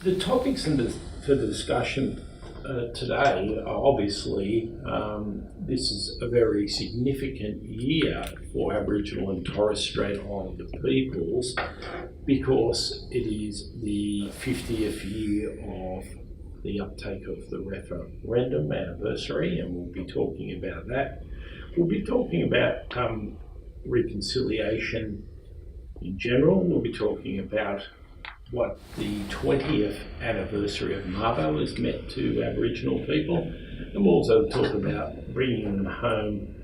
The topics for the discussion today are obviously this is a very significant year for Aboriginal and Torres Strait Islander peoples because it is the 50th year of the uptake of the referendum anniversary, and we'll be talking about that. We'll be talking about reconciliation in general. We'll be talking about what the 20th anniversary of Mabo has meant to Aboriginal people, and we'll also talk about bringing them home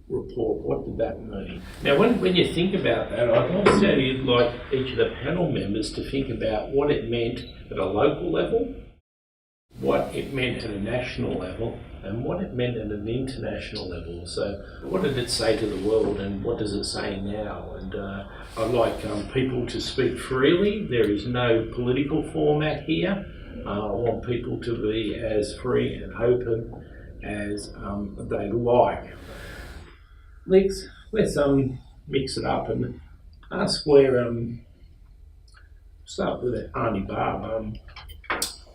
report. What did that mean? Now, when you think about that, I'd also like each of the panel members to think about what it meant at a local level, what it meant at a national level, and what it meant at an international level. So what did it say to the world, and what does it say now? And I'd like people to speak freely. There is no political format here. I want people to be as free and open as they like. Let's mix it up and ask start with Arnie Barb.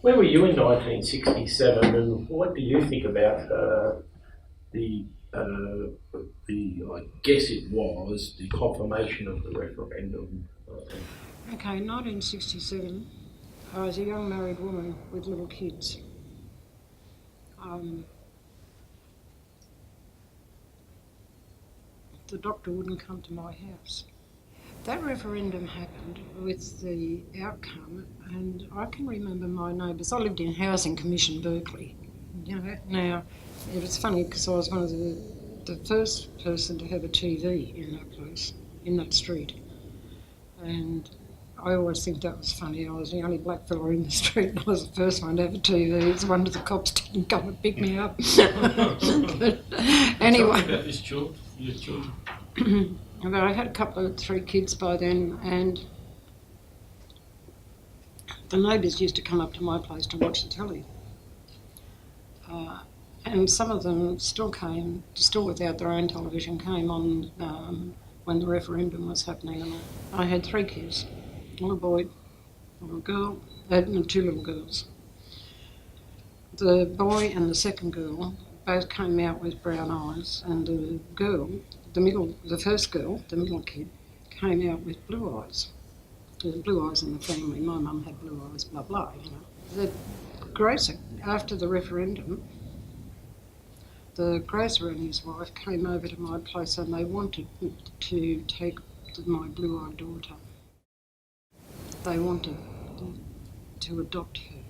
Where were you in 1967, and what do you think about the I guess it was the confirmation of the referendum? Okay, 1967, I was a young married woman with little kids. The doctor wouldn't come to my house. That referendum happened with the outcome, and I can remember my neighbours. I lived in Housing Commission, Berkeley. You know, now, it was funny because I was one of the first person to have a TV in that place, in that street. And I always think that was funny. I was the only black fella in the street, and I was the first one to have a TV. It's a wonder the cops didn't come and pick me up. But anyway. Talk about this children, your children. But I had three kids by then, and the neighbours used to come up to my place to watch the telly. And some of them still without their own television, came on when the referendum was happening. And I had three kids, a little boy, a little girl, and two little girls. The boy and the second girl both came out with brown eyes, and the girl, the first girl, the middle kid, came out with blue eyes. There's blue eyes in the family. My mum had blue eyes, blah, blah, you know. The grocer, after the referendum, the grocer and his wife came over to my place, and they wanted to take my blue-eyed daughter. They wanted to adopt her.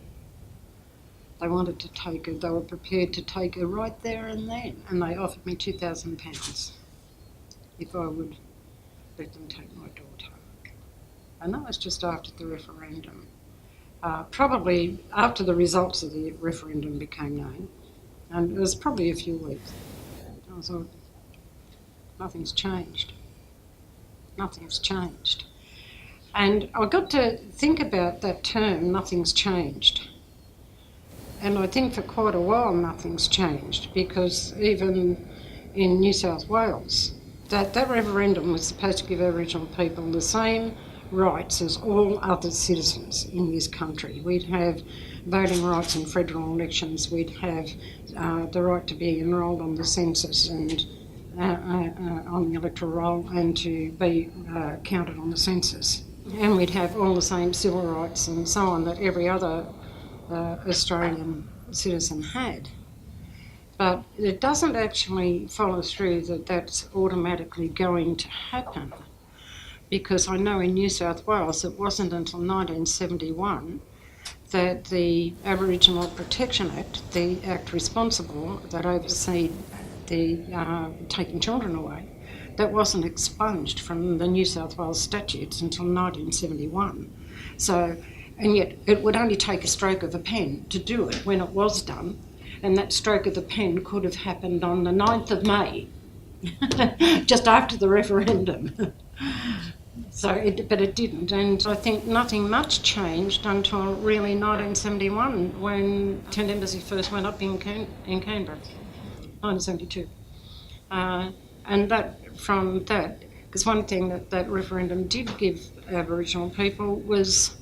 They wanted to take her. They were prepared to take her right there and then, and they offered me £2,000 if I would let them take my daughter. And that was just after the referendum. Probably after the results of the referendum became known, and it was probably a few weeks. I thought, nothing's changed. Nothing's changed. And I got to think about that term, nothing's changed. And I think for quite a while nothing's changed, because even in New South Wales, that referendum was supposed to give Aboriginal people the same rights as all other citizens in this country. We'd have voting rights in federal elections, we'd have the right to be enrolled on the census and on the electoral roll, and to be counted on the census. And we'd have all the same civil rights and so on that every other Australian citizen had. But it doesn't actually follow through that that's automatically going to happen, because I know in New South Wales it wasn't until 1971 that the Aboriginal Protection Act, the act responsible that oversees the taking children away, that wasn't expunged from the New South Wales statutes until 1971. So, and yet it would only take a stroke of a pen to do it when it was done. And that stroke of the pen could have happened on the 9th of May, just after the referendum. But it didn't, and I think nothing much changed until really 1971, when Tent Embassy first went up in Canberra, 1972. And because one thing that referendum did give Aboriginal people was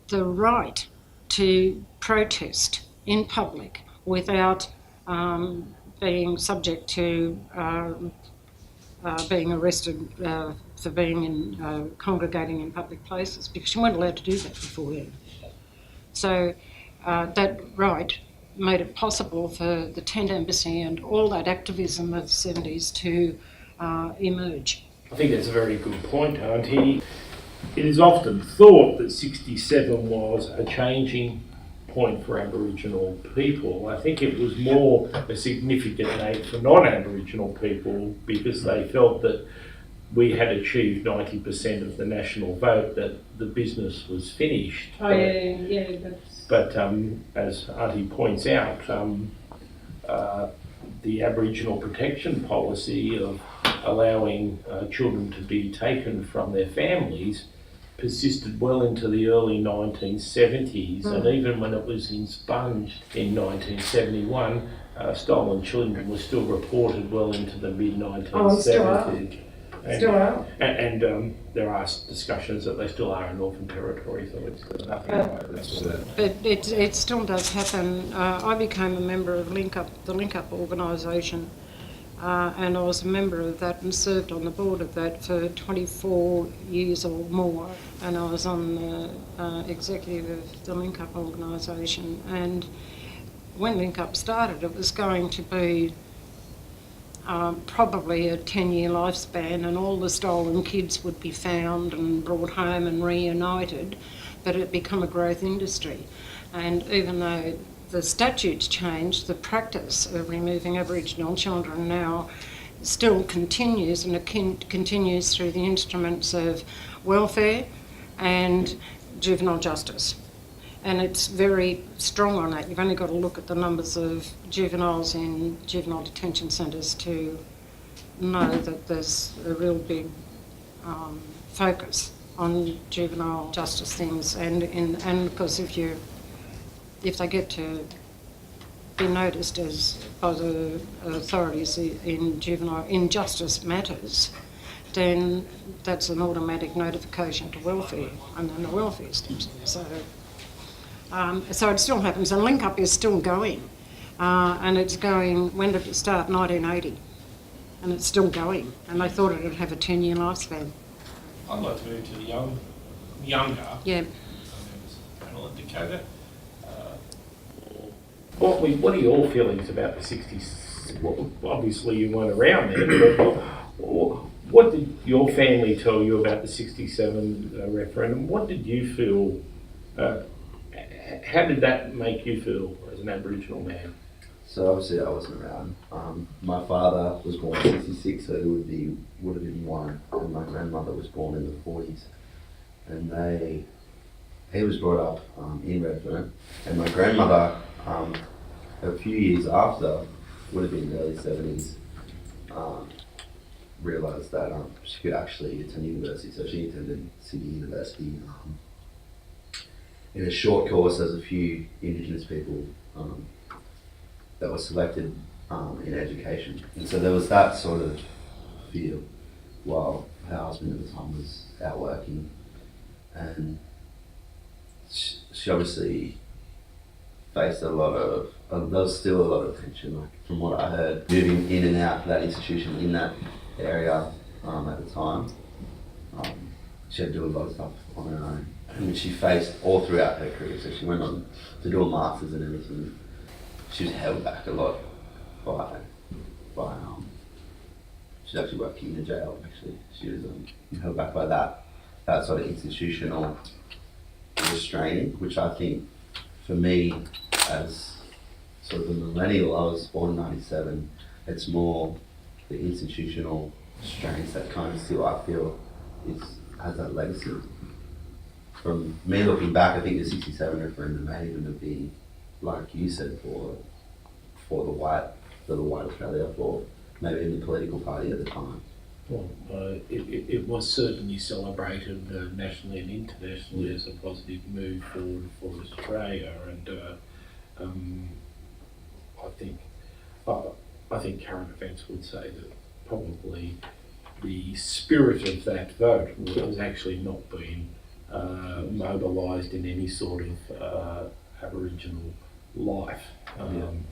the right to protest in public without being subject to being arrested for being in congregating in public places, because you weren't allowed to do that before then. So that right made it possible for the tent embassy and all that activism of the 70s to emerge. I think that's a very good point, Auntie. It is often thought that 67 was a changing point for Aboriginal people. I think it was more a significant date for non-Aboriginal people because they felt that we had achieved 90% of the national vote, that the business was finished. But as Auntie points out, the Aboriginal protection policy of allowing children to be taken from their families persisted well into the early 1970s, and even when it was expunged in 1971, stolen children were still reported well into the mid-1970s. And there are discussions that they still are in Northern Territory, so it's nothing like that. But it still does happen. I became a member of the Link Up organisation, and I was a member of that and served on the board of that for 24 years or more, and I was on the executive of the Link Up organisation. And when Link Up started, it was going to be probably a 10-year lifespan, and all the stolen kids would be found and brought home and reunited, but it had become a growth industry. And even though the statutes changed, the practice of removing Aboriginal children now still continues, and it continues through the instruments of welfare and juvenile justice. And it's very strong on that. You've only got to look at the numbers of juveniles in juvenile detention centres to know that there's a real big focus on juvenile justice things. And because if they get to be noticed as by the authorities in juvenile injustice matters, then that's an automatic notification to welfare, and then the welfare steps in. So it still happens, and Link Up is still going, and it's going. When did it start? 1980, and it's still going. And they thought it would have a 10-year lifespan. I'd like to move to the younger. Yeah. Panel at Dakota. What are your feelings about the 60s? Well, obviously you weren't around then, but what did your family tell you about the 67 referendum? What did you feel? How did that make you feel as an Aboriginal man? So obviously I wasn't around. My father was born in 66, so would have been one, and my grandmother was born in the 40s, and he was brought up in Redfern, and my grandmother, a few years after, would have been the early 70s, realised that she could actually attend university, so she attended Sydney University. In a short course, there's a few Indigenous people that were selected in education. And so there was that sort of feel while her husband at the time was out working. And she obviously faced a lot of, there was still a lot of tension, like from what I heard, moving in and out of that institution in that area at the time. She had to do a lot of stuff on her own. And she faced all throughout her career, so she went on to do a master's and everything. She was held back a lot by she's actually working in a jail, actually. She was held back by that sort of institutional restraining, which I think, for me, as sort of a millennial, I was born in 97, it's more the institutional strains that kind of still, I feel, has that legacy. From me looking back, I think the 67 referendum may even have been, like you said, for the white Australia, for maybe even the political party at the time. Well, it was certainly celebrated nationally and internationally as a positive move forward for Australia, and I think current events would say that probably the spirit of that vote has actually not been mobilised in any sort of Aboriginal life. I don't.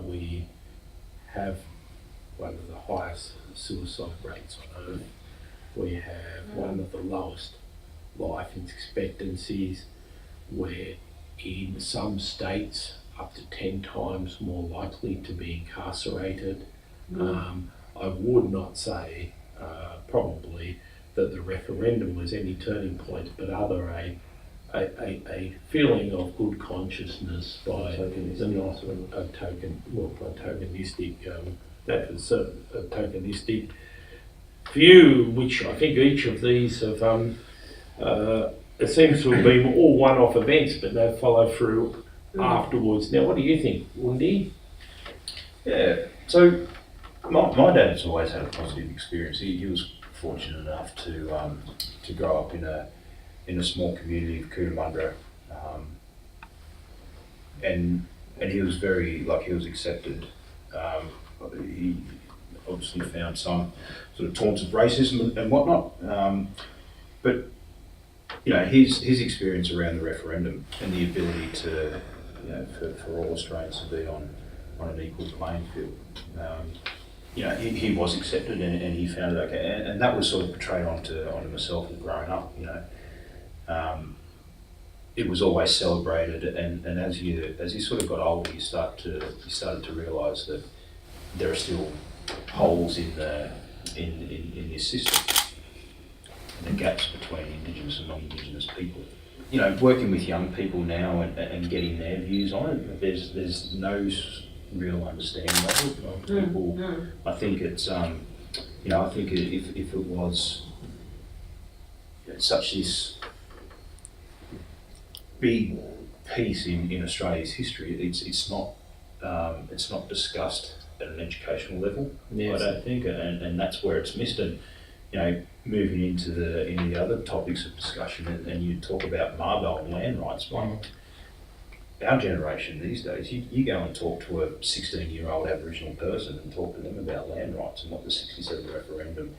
We have one of the highest suicide rates on earth. We have one of the lowest life expectancies. We're in some states up to 10 times more likely to be incarcerated. I would not say probably that the referendum was any turning point, but rather a feeling of good consciousness by that was a tokenistic view, which I think each of these have, it seems to have been all one-off events, but they follow through afterwards. Now, what do you think, Wendy? Yeah, so my dad's always had a positive experience. He was fortunate enough to grow up in a small community of Cootamundra, and he was very, he was accepted. He obviously found some sort of taunts of racism and whatnot, but his experience around the referendum and the ability to, for all Australians to be on an equal playing field. He was accepted and he found it okay, and that was sort of portrayed onto myself as growing up. It was always celebrated, and as you sort of got older, you started to realise that there are still holes in this system, and the gaps between Indigenous and non-Indigenous people. Working with young people now and getting their views on it, there's no real understanding of it. People, I think it's, I think if it was such this big piece in Australia's history, it's not discussed at an educational level. Yes. I don't think, and that's where it's missed. And moving into the other topics of discussion, and you talk about Mabo and land rights. Our generation these days, you go and talk to a 16-year-old Aboriginal person and talk to them about land rights and what the '67 referendum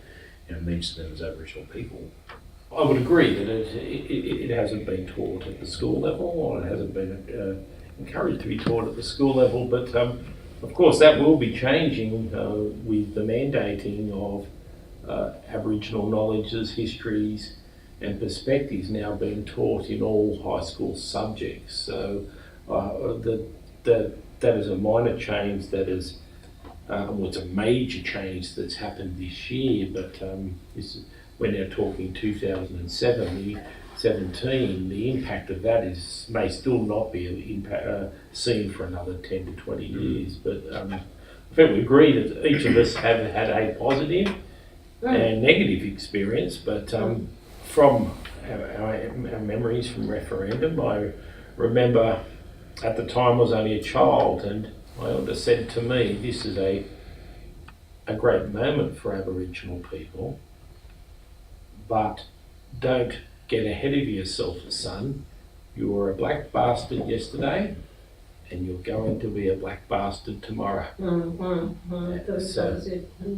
means to them as Aboriginal people. I would agree that it hasn't been taught at the school level, or it hasn't been encouraged to be taught at the school level, but of course that will be changing with the mandating of Aboriginal knowledges, histories and perspectives now being taught in all high school subjects. So that is a minor change that is, it's a major change that's happened this year, but we're now talking 2017, the impact of that may still not be seen for another 10 to 20 years. But I think we agree that each of us have had a positive and negative experience, but from our memories from referendum, I remember at the time I was only a child, and my elder said to me, this is a great moment for Aboriginal people, but don't get ahead of yourself, son. You were a black bastard yesterday, and you're going to be a black bastard tomorrow.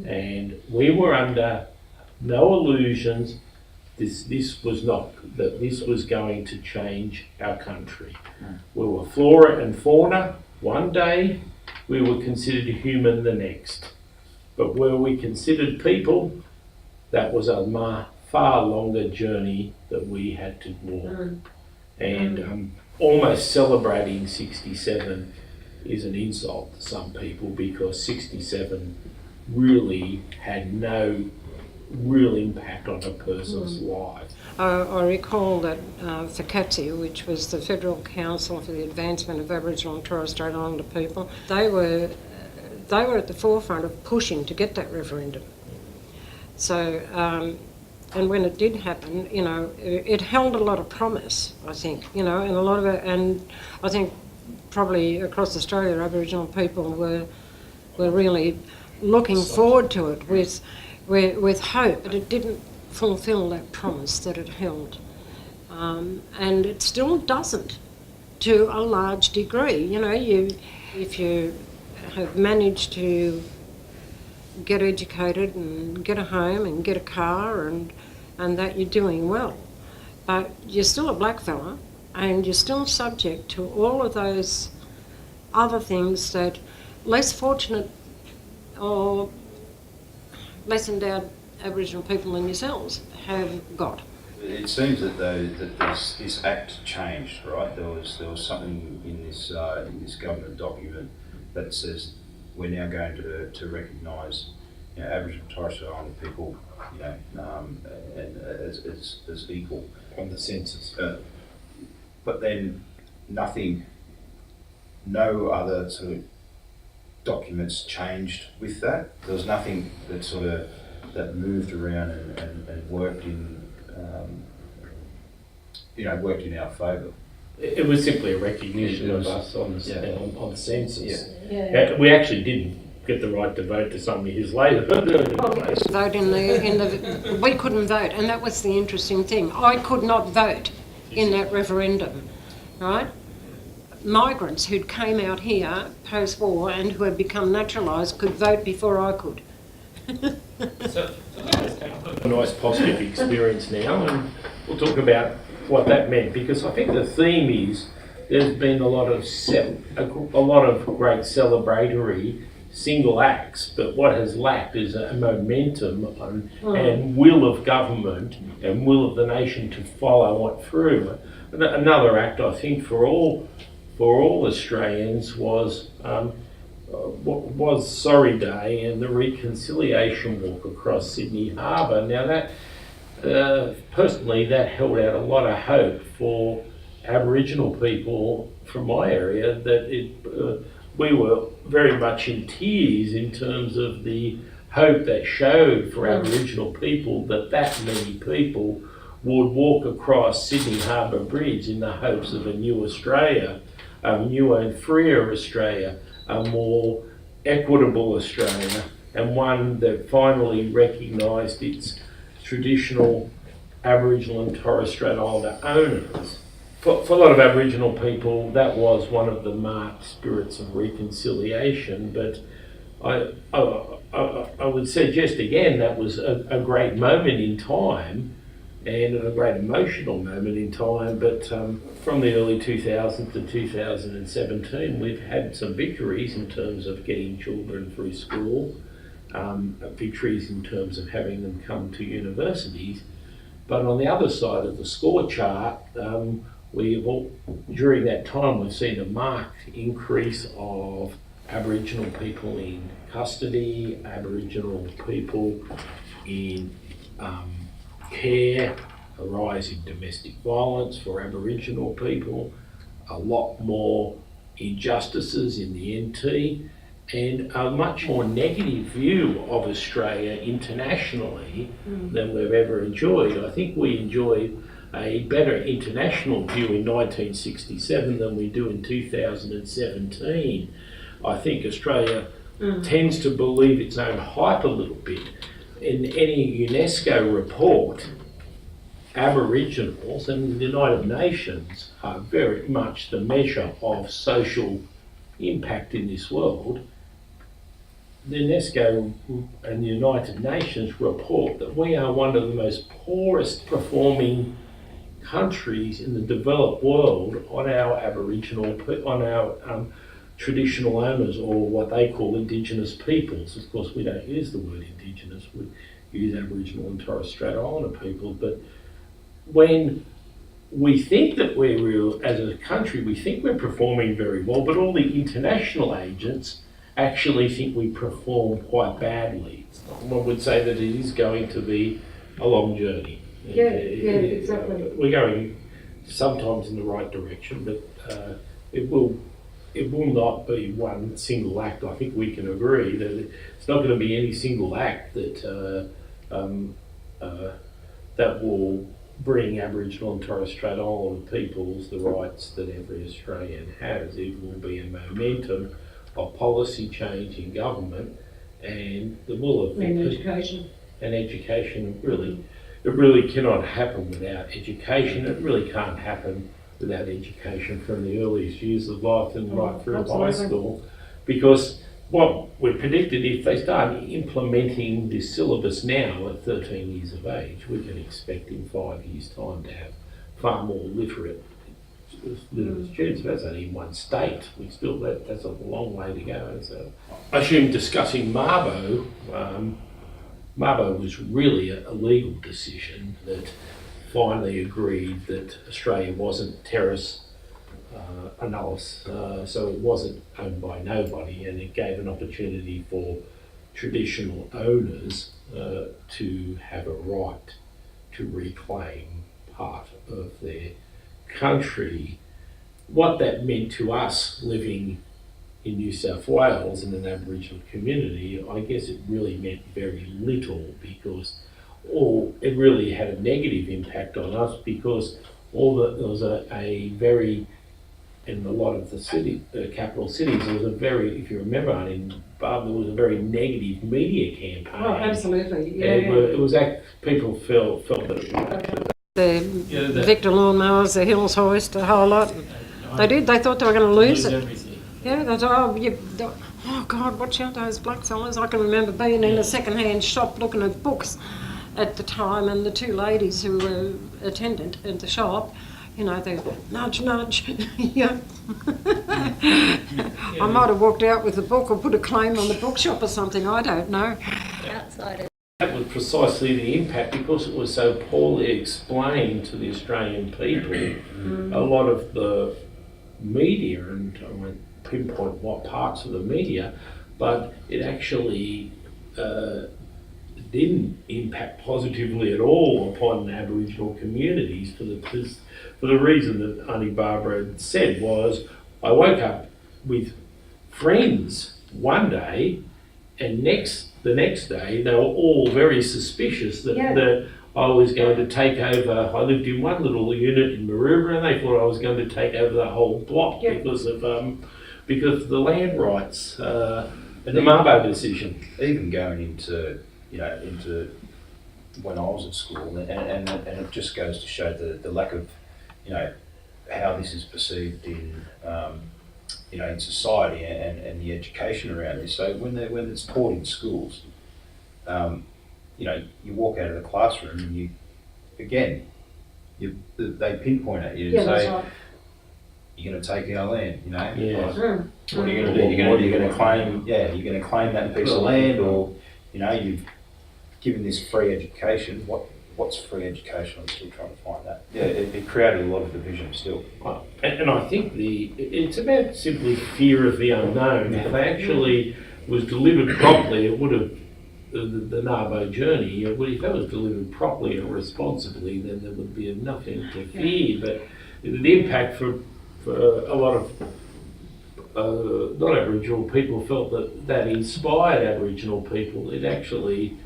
And we were under no illusions this was going to change our country. We were flora and fauna one day, we were considered human the next. But were we considered people, that was a far longer journey that we had to walk. And almost celebrating 67 is an insult to some people, because 67 really had no real impact on a person's life. I recall that FCATSI, which was the Federal Council for the Advancement of Aboriginal and Torres Strait Islander people, they were at the forefront of pushing to get that referendum. So, and when it did happen, it held a lot of promise, I think, and a lot of it, and I think probably across Australia, Aboriginal people were really looking forward to it with hope, but it didn't fulfil that promise that it held. And it still doesn't, to a large degree. If you have managed to get educated and get a home and get a car and that, you're doing well. but you're still a black fella and you're still subject to all of those other things that less fortunate or less endowed Aboriginal people than yourselves have got. It seems that though that this act changed, right? There was something in this government document that says we're now going to recognise, you know, Aboriginal and Torres Strait Islander people, you know, and as equal on the census. But then no other sort of documents changed with that. There was nothing that moved around and worked in, worked in our favour. It was simply a recognition It of was, us on the census. Yeah. We actually didn't get the right to vote to some years later. Vote in the we couldn't vote, and that was the interesting thing. I could not vote in that referendum, right? Migrants who'd came out here post-war and who had become naturalised could vote before I could. A nice positive experience now, and we'll talk about what that meant, because I think the theme is there's been a lot of great celebratory single acts, but what has lacked is a momentum and will of government and will of the nation to follow it through. Another act, I think, for all Australians was Sorry Day and the reconciliation walk across Sydney Harbour. Now that, personally, that held out a lot of hope for Aboriginal people from my area, that we were very much in tears in terms of the hope that showed for Aboriginal people that many people would walk across Sydney Harbour Bridge in the hopes of a new Australia, a new and freer Australia, a more equitable Australia, and one that finally recognised its traditional Aboriginal and Torres Strait Islander owners. For a lot of Aboriginal people, that was one of the marked spirits of reconciliation, but I would suggest again that was a great moment in time and a great emotional moment in time, but from the early 2000s to 2017, we've had some victories in terms of getting children through school, victories in terms of having them come to universities. But on the other side of the score chart, during that time, we've seen a marked increase of Aboriginal people in custody, Aboriginal people in care, a rise in domestic violence for Aboriginal people, a lot more injustices in the NT, and a much more negative view of Australia internationally than we've ever enjoyed. I think we enjoyed a better international view in 1967 than we do in 2017. I think Australia tends to believe its own hype a little bit. In any UNESCO report, Aboriginals and the United Nations are very much the measure of social impact in this world. The UNESCO and the United Nations report that we are one of the most poorest performing countries in the developed world on our traditional owners, or what they call Indigenous peoples. Of course, we don't use the word Indigenous, we use Aboriginal and Torres Strait Islander people. But when we think that as a country, we think we're performing very well, but all the international agents actually think we perform quite badly. One would say that it is going to be a long journey. Yeah, exactly. We're going sometimes in the right direction, but it will not be one single act. I think we can agree that it's not going to be any single act that will bring Aboriginal and Torres Strait Islander peoples the rights that every Australian has. It will be a momentum of policy change in government and the will of education. And education, really. It really cannot happen without education. It really can't happen without education from the earliest years of life and right through high school. Because what we predicted, if they start implementing this syllabus now at 13 years of age, we can expect in 5 years' time to have far more literate students. That's only in one state. That's a long way to go. So I assume discussing Mabo, Mabo was really a legal decision that finally agreed that Australia wasn't terrace annulus, so it wasn't owned by nobody, and it gave an opportunity for traditional owners to have a right to reclaim part of their country. What that meant to us living in New South Wales in an Aboriginal community, I guess it really meant very little, because it really had a negative impact on us, because there was a very, in a lot of the capital cities, there was a very, if you remember, in Barb, there was a very negative media campaign. Oh, absolutely, yeah. It was people felt that The Victor lawnmowers, the Hills hoist, the whole lot. They did. They thought they were going to lose it. everything. Yeah, they thought, oh God, watch out those black fellas. I can remember being in a second-hand shop looking at books at the time, and the two ladies who were attendant at the shop, you know, they nudge, nudge. Yeah. I might have walked out with the book or put a claim on the bookshop or something. I don't know. Outside of That was precisely the impact, because it was so poorly explained to the Australian people. A lot of the media, and I won't pinpoint what parts of the media, but it actually didn't impact positively at all upon Aboriginal communities for the reason that Auntie Barbara had said was, I woke up with friends one day, and the next day they were all very suspicious that I was going to take over. I lived in one little unit in Maroubra, and they thought I was going to take over the whole block because of the land rights and the Mabo decision. Even going into when I was at school, and it just goes to show the lack of, how this is perceived in in society and the education around this. So when it's taught in schools, you walk out of the classroom and they pinpoint at you and say, Right. you're going to take our land, Yeah. What are you going to do? You're going to claim, you're going to claim that piece of land, or you've given this free education. What's free education? I'm still trying to find that. Yeah, it created a lot of division still. And I think it's about simply fear of the unknown. If they actually was delivered properly, it would have, the Nabo journey, if that was delivered properly and responsibly, then there would be nothing to fear. But the impact for a lot of non-Aboriginal people felt that inspired Aboriginal people. It actually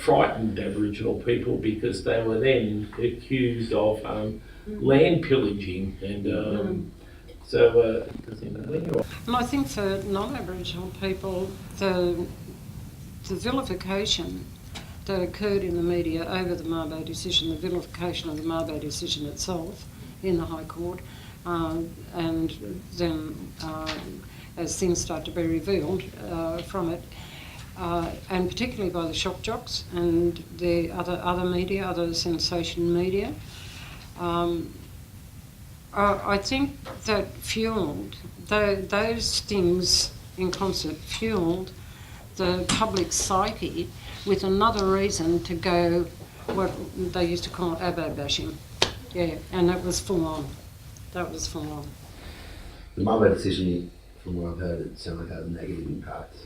frightened Aboriginal people, because they were then accused of land pillaging, and And I think for non-Aboriginal people, the vilification that occurred in the media over the Mabo decision, the vilification of the Mabo decision itself in the High Court, and then as things start to be revealed from it, and particularly by the shock jocks and the other media, other sensation media, I think that fueled, those things in concert fueled the public psyche with another reason to go what they used to call abo bashing. Yeah, and that was full on. That was full on. The Mabo decision, from what I've heard, it certainly had a negative impact.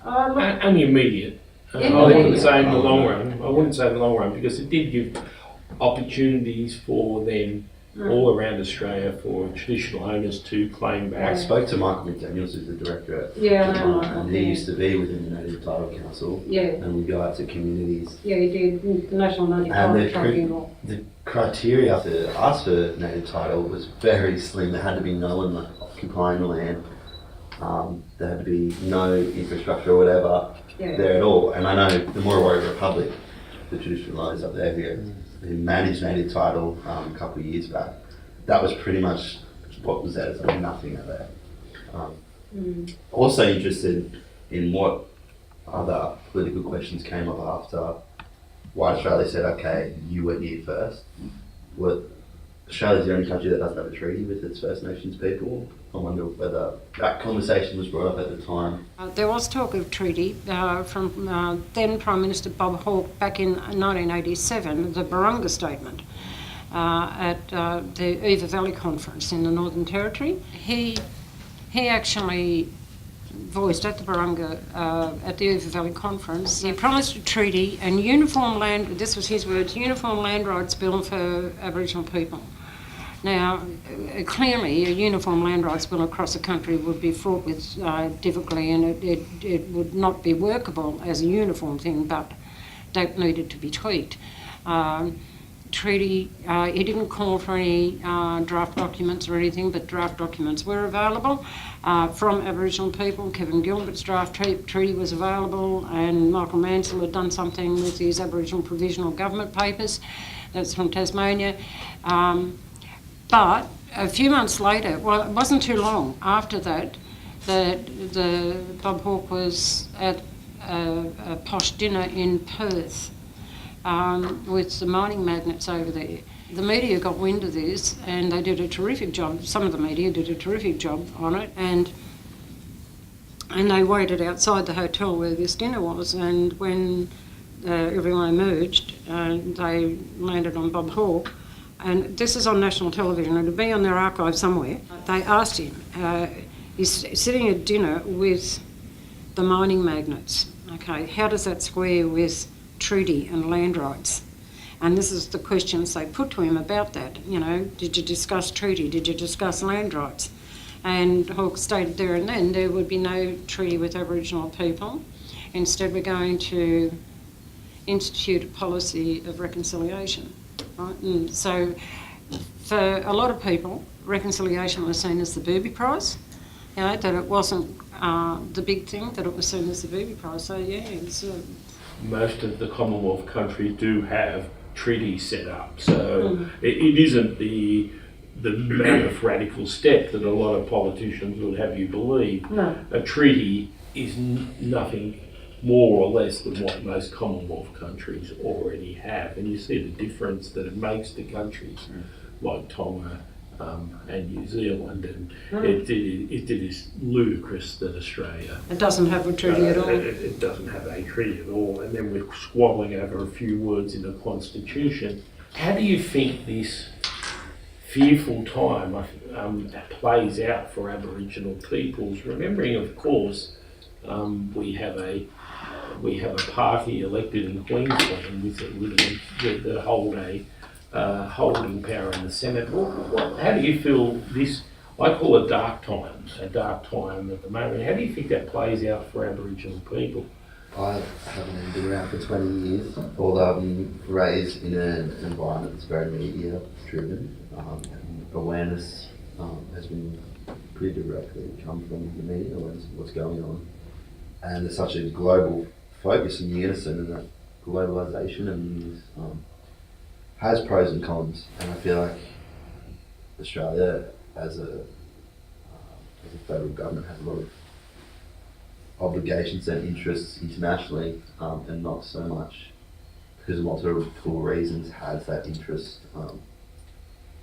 only immediate. I wouldn't say in the long run. I wouldn't say in the long run, because it did give opportunities for them all around Australia for traditional owners to claim back. I spoke to Michael McDaniels, who's the director at and he used to be within the Native Title Council, and would go out to communities. Yeah, he did. The National Native Title Tribunal. The criteria to ask for Native Title was very slim. There had to be no one occupying the land. There had to be no infrastructure or whatever there at all. And I know the Morawari Republic, the traditional owners up there who managed Native Title a couple of years back, that was pretty much what was there. There's like nothing out there. Also interested in what other political questions came up after White Australia said, okay, you were here first. Australia's the only country that doesn't have a treaty with its First Nations people. I wonder whether that conversation was brought up at the time. There was talk of treaty from then Prime Minister Bob Hawke back in 1987, the Barunga Statement at the Eva Valley Conference in the Northern Territory. He actually voiced at the Barunga, at the Eva Valley Conference, he promised a treaty and uniform land, this was his words, uniform land rights bill for Aboriginal people. Now, clearly, a uniform land rights bill across the country would be fraught with difficulty, and it would not be workable as a uniform thing, but that needed to be tweaked. Treaty, he didn't call for any draft documents or anything, but draft documents were available from Aboriginal people. Kevin Gilbert's draft treaty was available, and Michael Mansell had done something with his Aboriginal Provisional Government papers. That's from Tasmania. But a few months later, well, it wasn't too long after that, that Bob Hawke was at a posh dinner in Perth with the mining magnates over there. The media got wind of this, and they did a terrific job. Some of the media did a terrific job on it, and they waited outside the hotel where this dinner was, and when everyone emerged, they landed on Bob Hawke. And this is on national television, it'll be on their archive somewhere. They asked him, he's sitting at dinner with the mining magnates, okay, how does that square with treaty and land rights? And this is the questions they put to him about that. You know, did you discuss treaty? Did you discuss land rights? And Hawke stated there and then there would be no treaty with Aboriginal people. Instead, we're going to institute a policy of reconciliation. Right? And so for a lot of people, reconciliation was seen as the booby prize, you know, that it wasn't the big thing, that it was seen as the booby prize. So yeah, it's... Most of the Commonwealth countries do have treaties set up, so it isn't the mammoth radical step that a lot of politicians would have you believe. No. A treaty is nothing more or less than what most Commonwealth countries already have, and you see the difference that it makes to countries like Tonga and New Zealand, and it is ludicrous that Australia... It doesn't have a treaty at all. It doesn't have a treaty at all, and then we're squabbling over a few words in the Constitution. How do you think this fearful time plays out for Aboriginal peoples, remembering, of course, we have a party elected in Queensland with the holding power in the Senate. How do you feel this? I call it a dark time at the moment. How do you think that plays out for Aboriginal people? I haven't been around for 20 years, although I've been raised in an environment that's very media driven. Awareness has been pretty directly come from the media, awareness of what's going on. And there's such a global focus in unison, and that globalisation and has pros and cons. And I feel like Australia, as a federal government, has a lot of obligations and interests internationally, and not so much because of multiple reasons has that interest.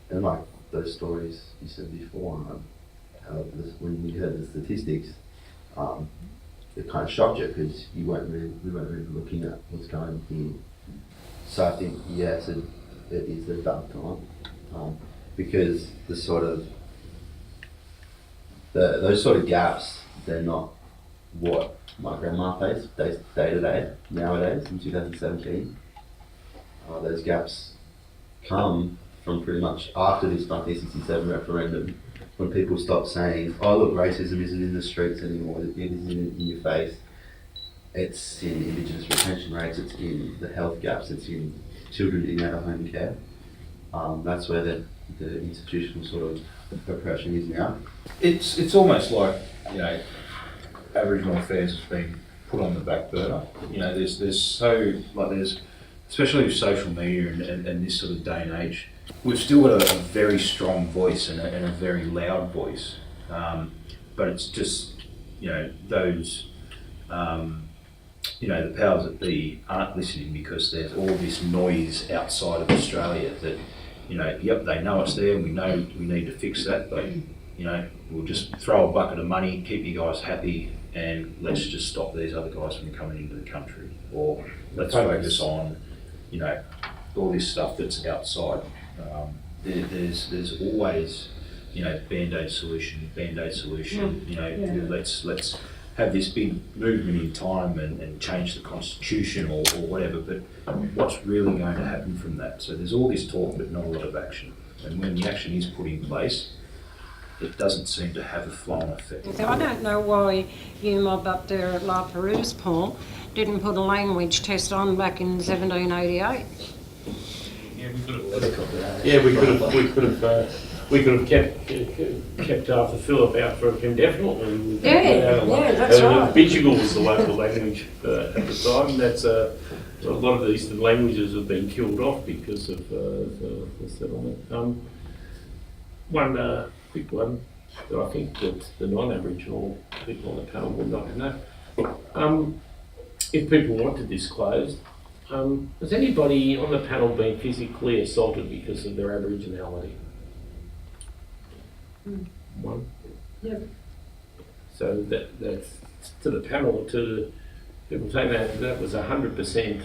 And like those stories you said before, when you heard the statistics, it kind of shocked you because we weren't really looking at what's going on here. So I think, yes, it is a dark time, because those sort of gaps, they're not what my grandma faced day to day nowadays in 2017. Those gaps come from pretty much after this 1967 referendum, when people stop saying, oh look, racism isn't in the streets anymore, it is in your face. It's in Indigenous retention rates, it's in the health gaps, it's in children in out-of-home care. That's where the institutional sort of oppression is now. It's almost like, you know, Aboriginal affairs has been put on the back burner. You know, there's especially with social media and this sort of day and age, we've still got a very strong voice and a very loud voice, but it's just, you know, those, you know, the powers that be aren't listening because there's all this noise outside of Australia that, yep, they know it's there, and we know we need to fix that, but we'll just throw a bucket of money, keep you guys happy, and let's just stop these other guys from coming into the country, or let's focus on all this stuff that's outside. There's always band-aid solution. Let's have this big movement in time and change the constitution or whatever, but what's really going to happen from that? So there's all this talk but not a lot of action, and when the action is put in place, it doesn't seem to have a flow-on effect. So I don't know why you mob up there at La Perouse, Paul, didn't put a language test on back in 1788. Yeah, we could have kept Arthur Phillip out for indefinitely. That's right. Bidjigal was the local language at the time. That's a lot of the eastern languages have been killed off because of the settlement. One quick one that I think that the non-Aboriginal people on the panel would not know. If people want to disclose, has anybody on the panel been physically assaulted because of their Aboriginality? One? Yep. So that's to the panel, to people saying that was 100%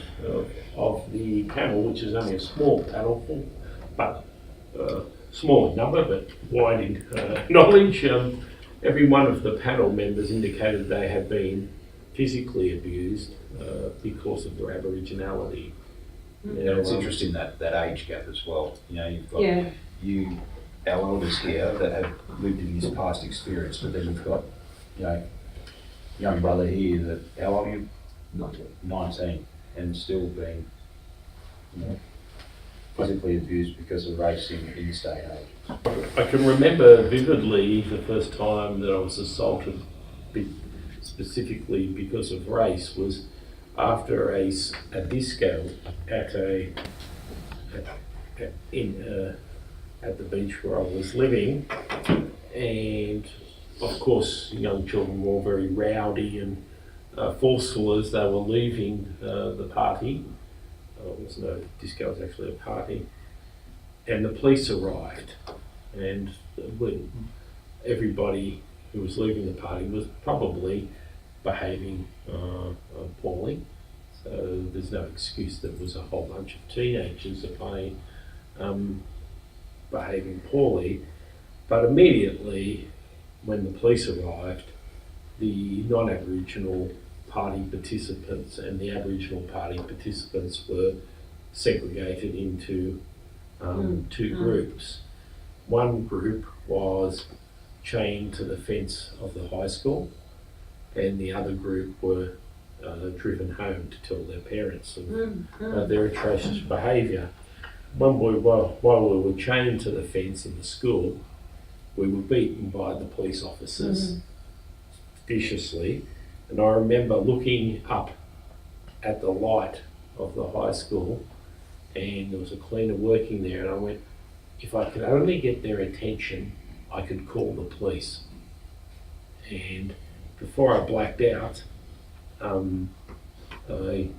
of the panel, which is only a small panel, but small in number, but wide in knowledge. Every one of the panel members indicated they have been physically abused because of their Aboriginality. And it's interesting that age gap as well. You've got our elders here that have lived in this past experience, but then you've got, young brother here that, how old are you? 19, and still being, physically abused because of race in this day and age. I can remember vividly the first time that I was assaulted specifically because of race was after a disco at the beach where I was living, and of course young children were all very rowdy and forceful as they were leaving the party. It was no disco, it was actually a party, and the police arrived, and when everybody who was leaving the party was probably behaving poorly, so there's no excuse that there was a whole bunch of teenagers behaving poorly. But immediately when the police arrived, the non-Aboriginal party participants and the Aboriginal party participants were segregated into two groups. One group was chained to the fence of the high school, and the other group were driven home to tell their parents of their atrocious behaviour. While we were chained to the fence in the school, we were beaten by the police officers viciously, and I remember looking up at the light of the high school, and there was a cleaner working there, and I went, if I could only get their attention, I could call the police. And before I blacked out, the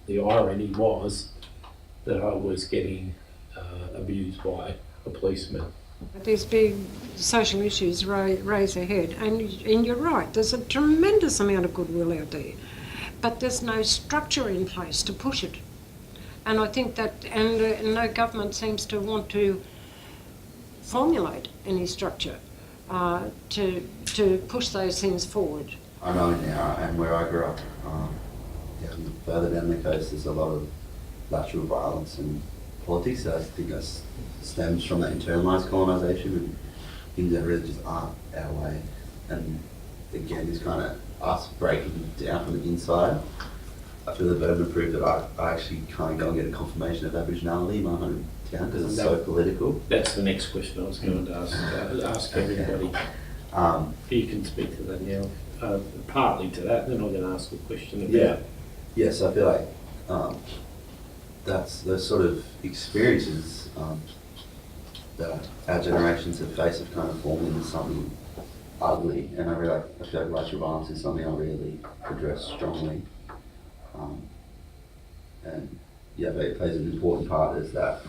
irony was that I was getting abused by a policeman. These big social issues raise their head, and you're right, there's a tremendous amount of goodwill out there, but there's no structure in place to push it. And I think that, and no government seems to want to formulate any structure to push those things forward. I know now, and where I grew up, further down the coast, there's a lot of lateral violence and politics. So I think that stems from that internalised colonisation and things that really just aren't our way. And again, it's kind of us breaking down from the inside. I feel the burden of proof that I actually can't go and get a confirmation of Aboriginality in my hometown because it's so political. That's the next question I was going to ask everybody. You can speak to that now. Partly to that, then I'm going to ask a question about. Yes, I feel like that's those sort of experiences that our generations have faced have kind of formed into something ugly, and I feel like racial violence is something I really address strongly. And but it plays an important part is that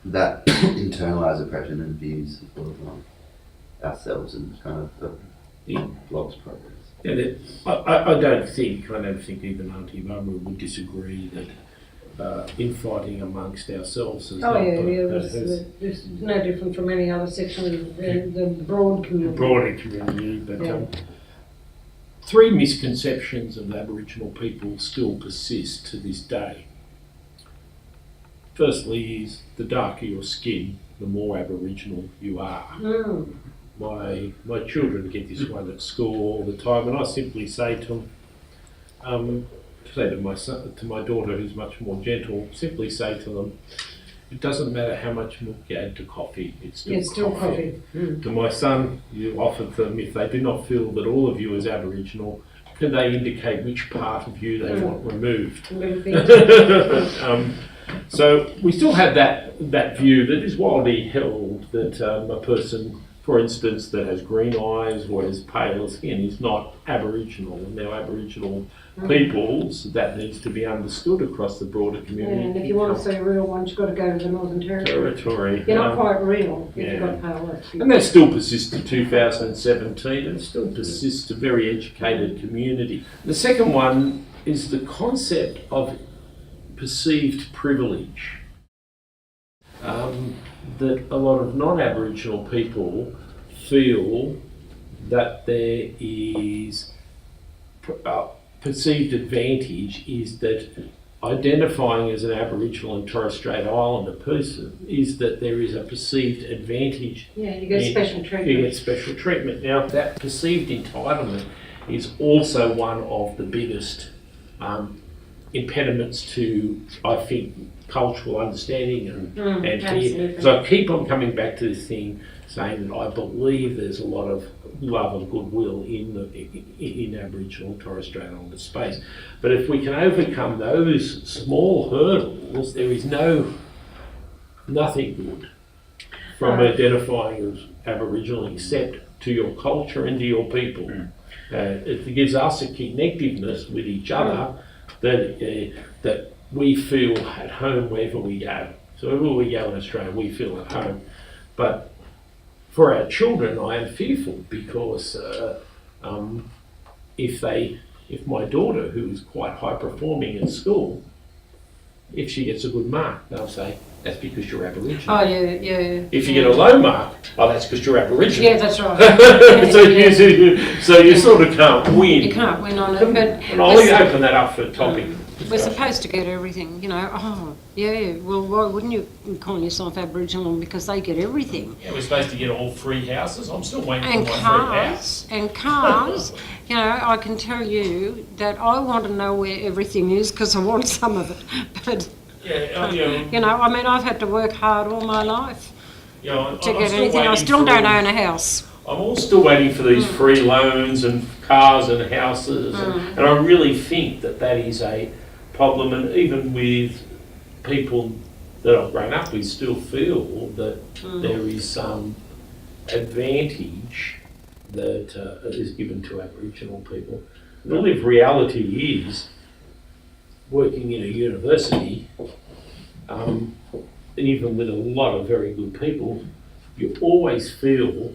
that internalized oppression and views of ourselves and kind of the blog's progress. And I don't think even Auntie Mama would disagree that infighting amongst ourselves is It's no different from any other section of the broad community. Broader community, but three misconceptions of Aboriginal people still persist to this day. Firstly is the darker your skin, the more Aboriginal you are. Mm. My children get this one at school all the time, and I simply say to them, to my daughter who's much more gentle, simply say to them, it doesn't matter how much milk you add to coffee, it's still coffee. Mm. To my son, you offer them, if they do not feel that all of you is Aboriginal, can they indicate which part of you they want removed? So we still have that view that is widely held that a person, for instance, that has green eyes or has pale skin is not Aboriginal. And now Aboriginal peoples, that needs to be understood across the broader community. Yeah, and if you want to see real ones, you've got to go to the Northern Territory. You're not quite real if you've got pale skin. And that still persists to 2017 and still persists to very educated community. The second one is the concept of perceived privilege. That a lot of non-Aboriginal people feel that there is perceived advantage is that identifying as an Aboriginal and Torres Strait Islander person is that there is a perceived advantage. Yeah, you get special treatment. You get special treatment. Now, that perceived entitlement is also one of the biggest impediments to, I think, cultural understanding and so I keep on coming back to this thing saying that I believe there's a lot of love and goodwill in Aboriginal and Torres Strait Islander space. But if we can overcome those small hurdles, there is nothing good from identifying as Aboriginal except to your culture and to your people. It gives us a connectiveness with each other that we feel at home wherever we go. So wherever we go in Australia, we feel at home. But for our children, I am fearful because if my daughter, who is quite high performing in school, if she gets a good mark, they'll say, that's because you're Aboriginal. Oh, yeah. If you get a low mark, that's because you're Aboriginal. Yeah, that's right. So you sort of can't win. You can't win on it. But and I'll open that up for a topic. We're supposed to get everything, well, why wouldn't you call yourself Aboriginal? Because they get everything. Yeah, we're supposed to get all free houses. I'm still waiting for my free house. And cars, I can tell you that I want to know where everything is because I want some of it. But, I've had to work hard all my life to get anything. I still don't own a house. I'm all still waiting for these free loans and cars and houses. And I really think that is a problem, and even with people that I've grown up with still feel that there is some advantage that is given to Aboriginal people. The lived reality is, working in a university, even with a lot of very good people, you always feel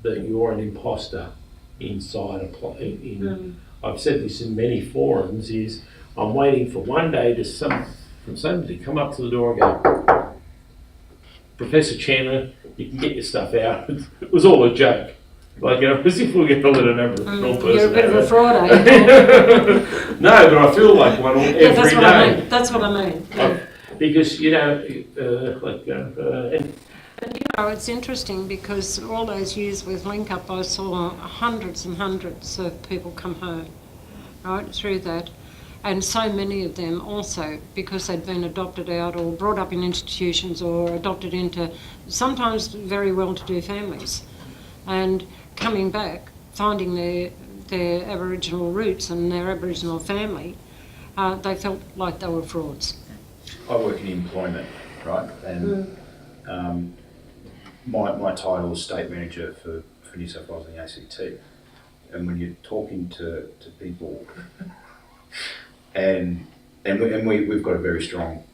that you're an imposter inside I've said this in many forums, is I'm waiting for one day from somebody to come up to the door and go, Professor Chandler, you can get your stuff out. It was all a joke. As if we're going to let an Aboriginal person You're a bit of a fraud, No, but I feel like one every day. That's what I mean. Because, it's interesting because all those years with Link Up, I saw hundreds and hundreds of people come home, right, through that. And so many of them also, because they'd been adopted out or brought up in institutions or adopted into sometimes very well-to-do families. And coming back, finding their Aboriginal roots and their Aboriginal family, they felt like they were frauds. I work in employment, right? And my title is State Manager for New South Wales and the ACT. And when you're talking to people, and we've got a very strong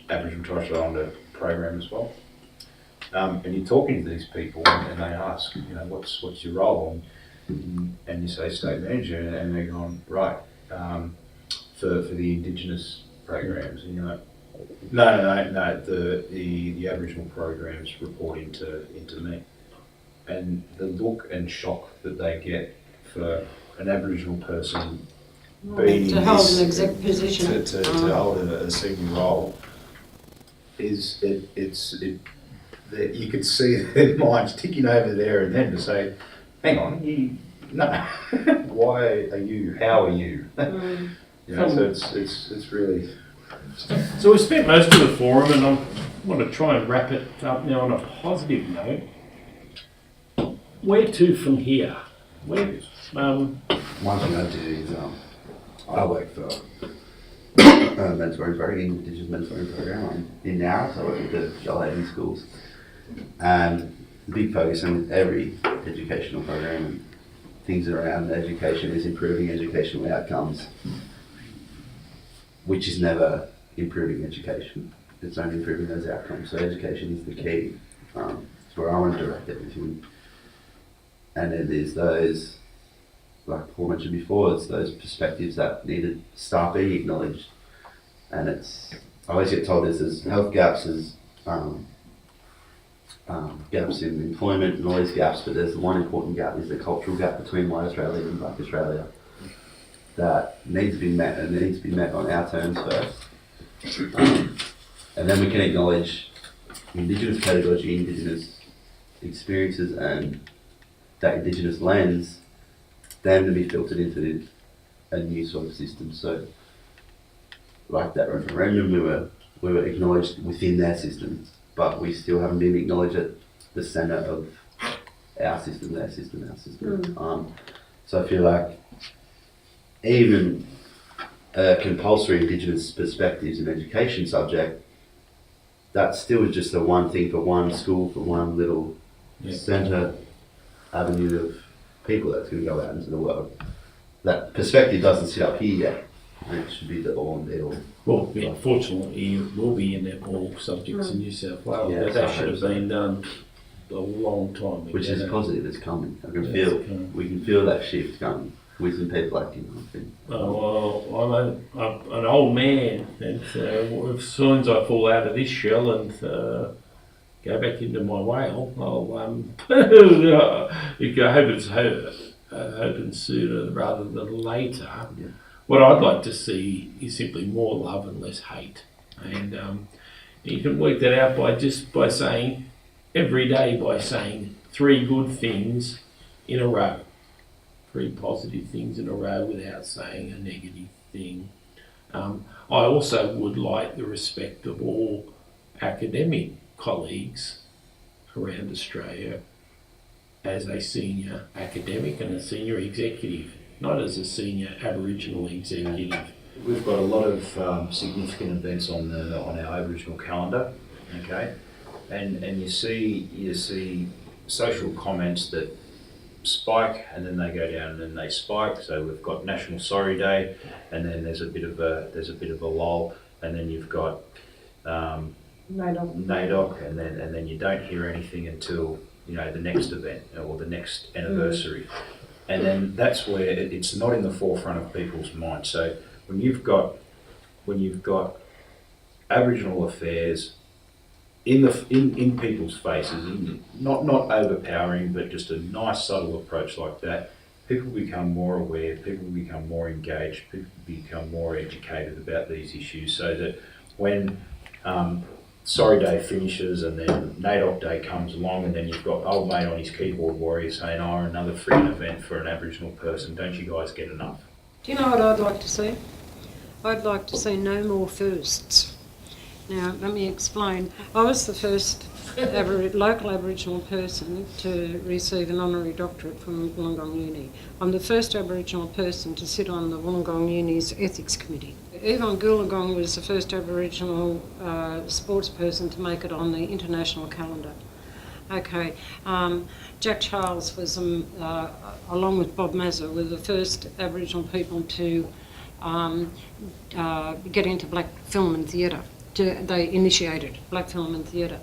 Aboriginal Torres Strait Islander program as well. And you're talking to these people and they ask, you know, what's your role? And you say state manager, and they're going, right, for the Indigenous programs. And you're like, no, the Aboriginal programs report into me. And the look and shock that they get for an Aboriginal person being to hold an exec position, to hold a senior role is that you could see their minds ticking over there and then to say, hang on, why are you, how are you? You know, so it's really... So we spent most of the forum, and I want to try and wrap it up now on a positive note. Where to from here? One thing I do is I work for mentoring program, Indigenous mentoring program in Nowra, so I work with the young lady schools. And the big focus on every educational program and things around education is improving educational outcomes, which is never improving education. It's only improving those outcomes. So education is the key. It's where I want to direct everything. And then there's those, like Paul mentioned before, it's those perspectives that need to start being acknowledged. And I always get told there's health gaps, there's gaps in employment and all these gaps, but there's one important gap, is the cultural gap between white Australia and black Australia that needs to be met, and it needs to be met on our terms first. And then we can acknowledge Indigenous pedagogy, Indigenous experiences and that Indigenous lens, them to be filtered into a new sort of system. So like that referendum, we were acknowledged within their system, but we still haven't been acknowledged at the centre of our system, their system, our system. So I feel like even a compulsory Indigenous perspectives in education subject, that's still just the one thing for one school, for one little centre avenue of people that's going to go out into the world. That perspective doesn't sit up here yet. And it should be the all and be all. Well, yeah, fortunately, it will be in all subjects in New South Wales. Yeah, but that should have been done a long time ago. Which is positive, it's coming. I can feel, we can feel that shift coming with some people like you, I think. Oh, well, I'm an old man, and as soon as I fall out of this shell and go back into my whale, I hope it's sooner rather than later. Yeah. What I'd like to see is simply more love and less hate. And you can work that out by saying, every day by saying 3 good things in a row. 3 positive things in a row without saying a negative thing. I also would like the respect of all academic colleagues around Australia as a senior academic and a senior executive, not as a senior Aboriginal executive. We've got a lot of significant events on our Aboriginal calendar, okay, and you see social comments that spike and then they go down and then they spike. So we've got National Sorry Day, and then there's a bit of a lull, and then you've got NAIDOC, and then you don't hear anything until the next event or the next anniversary. And then that's where it's not in the forefront of people's minds. So when you've got Aboriginal affairs in people's faces, not overpowering, but just a nice subtle approach like that, people become more aware, people become more engaged, people become more educated about these issues, so that when Sorry Day finishes and then NAIDOC Day comes along, and then you've got old mate on his keyboard warrior saying, oh, another freaking event for an Aboriginal person, don't you guys get enough? Do you know what I'd like to see? I'd like to see no more firsts. Now, let me explain. I was the first local Aboriginal person to receive an honorary doctorate from Wollongong Uni. I'm the first Aboriginal person to sit on the Wollongong Uni's ethics committee. Yvonne Goolagong was the first Aboriginal sports person to make it on the international calendar. Okay, Jack Charles was, along with Bob Mazza, were the first Aboriginal people to get into black film and theatre. they initiated black film and theatre.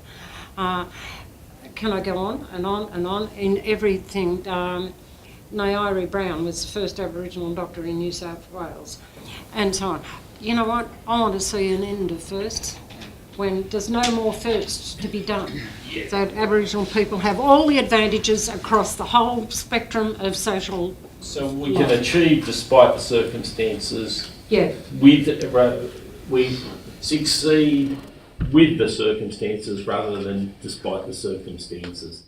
Can I go on and on and on in everything? Nairi Brown was the first Aboriginal doctor in New South Wales, and so on. You know what? I want to see an end of firsts when there's no more firsts to be done. Yeah. So Aboriginal people have all the advantages across the whole spectrum of social. So we can achieve despite the circumstances. Yeah. We succeed with the circumstances rather than despite the circumstances.